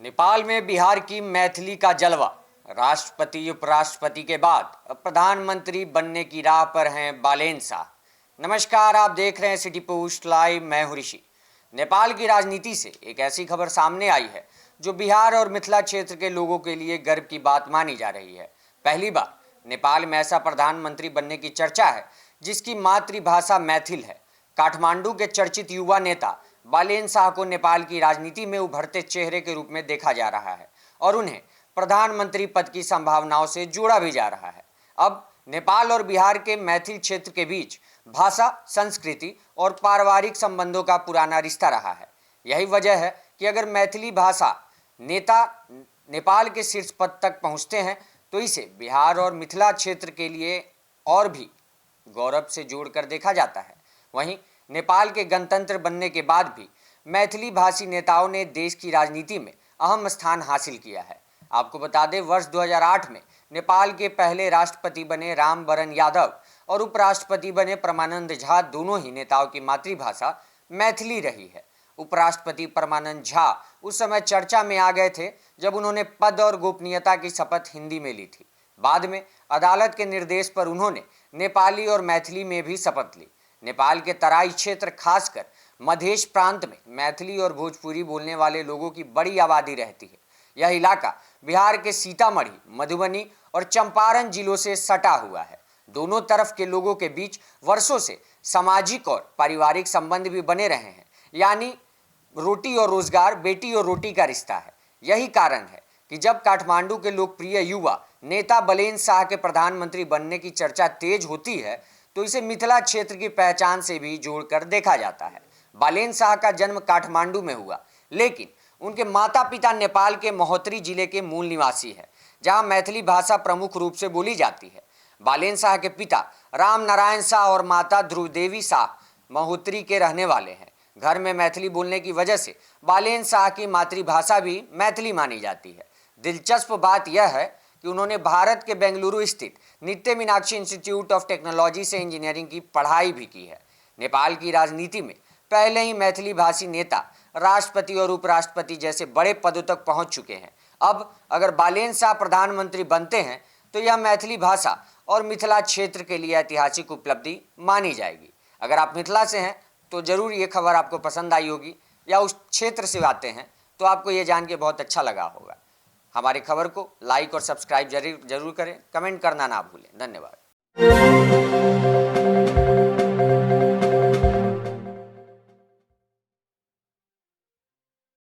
नेपाल में बिहार की मैथिली का जलवा। राष्ट्रपति उपराष्ट्रपति के बाद अब प्रधानमंत्री बनने की राह पर हैं बालेन शाह। नमस्कार, आप देख रहे हैं सिटी पोस्ट लाइव। मैं हूं ऋषि। नेपाल की राजनीति से एक ऐसी खबर सामने आई है जो बिहार और मिथिला क्षेत्र के लोगों के लिए गर्व की बात मानी जा रही है। पहली बार नेपाल में ऐसा प्रधानमंत्री बनने की चर्चा है जिसकी मातृभाषा मैथिल है। काठमांडू के चर्चित युवा नेता बालेन शाह को नेपाल की राजनीति में उभरते चेहरे के रूप में देखा जा रहा है और उन्हें प्रधानमंत्री पद की संभावनाओं से जोड़ा भी जा रहा है। अब नेपाल और बिहार के मैथिल क्षेत्र के बीच भाषा, संस्कृति और पारिवारिक संबंधों का पुराना रिश्ता रहा है। यही वजह है कि अगर मैथिली भाषा नेता नेपाल के शीर्ष पद तक पहुंचते हैं तो इसे बिहार और मिथिला क्षेत्र के लिए और भी गौरव से जोड़कर देखा जाता है। वहीं नेपाल के गणतंत्र बनने के बाद भी मैथिली भाषी नेताओं ने देश की राजनीति में अहम स्थान हासिल किया है। आपको बता दें, वर्ष 2008 में नेपाल के पहले राष्ट्रपति बने रामवरण यादव और उपराष्ट्रपति बने परमानंद झा दोनों ही नेताओं की मातृभाषा मैथिली रही है। उपराष्ट्रपति परमानंद झा उस समय चर्चा में आ गए थे जब उन्होंने पद और गोपनीयता की शपथ हिंदी में ली थी। बाद में अदालत के निर्देश पर उन्होंने नेपाली और मैथिली में भी शपथ ली। नेपाल के तराई क्षेत्र, खासकर मधेश प्रांत में मैथिली और भोजपुरी बोलने वाले लोगों की बड़ी आबादी रहती है। यह इलाका बिहार के सीतामढ़ी, मधुबनी और चंपारण जिलों से सटा हुआ है। दोनों तरफ के लोगों के बीच वर्षों से सामाजिक और पारिवारिक संबंध भी बने रहे हैं, यानी रोटी और रोजगार, बेटी और रोटी का रिश्ता है। यही कारण है कि जब काठमांडू के लोकप्रिय युवा नेता बालेन शाह के प्रधानमंत्री बनने की चर्चा तेज होती है तो इसे मिथिला क्षेत्र की पहचान से भी जोड़कर देखा जाता है। बालेन शाह का जन्म काठमांडू में हुआ, लेकिन उनके माता पिता नेपाल के महोत्तरी जिले के मूल निवासी है, जहां मैथिली भाषा प्रमुख रूप से बोली जाती है। बालेन शाह के पिता राम नारायण शाह और माता ध्रुवदेवी शाह महोत्तरी के रहने वाले हैं। घर में मैथिली बोलने की वजह से बालेन शाह की मातृभाषा भी मैथिली मानी जाती है। दिलचस्प बात यह है कि उन्होंने भारत के बेंगलुरु स्थित नित्य मीनाक्षी इंस्टीट्यूट ऑफ टेक्नोलॉजी से इंजीनियरिंग की पढ़ाई भी की है। नेपाल की राजनीति में पहले ही मैथिली भाषी नेता राष्ट्रपति और उपराष्ट्रपति जैसे बड़े पदों तक पहुंच चुके हैं। अब अगर बालेन शाह प्रधानमंत्री बनते हैं तो यह मैथिली भाषा और मिथिला क्षेत्र के लिए ऐतिहासिक उपलब्धि मानी जाएगी। अगर आप मिथिला से हैं तो जरूर ये खबर आपको पसंद आई होगी, या उस क्षेत्र से आते हैं तो आपको ये जान के बहुत अच्छा लगा होगा। हमारी खबर को लाइक और सब्सक्राइब जरूर करें, कमेंट करना ना भूलें। धन्यवाद।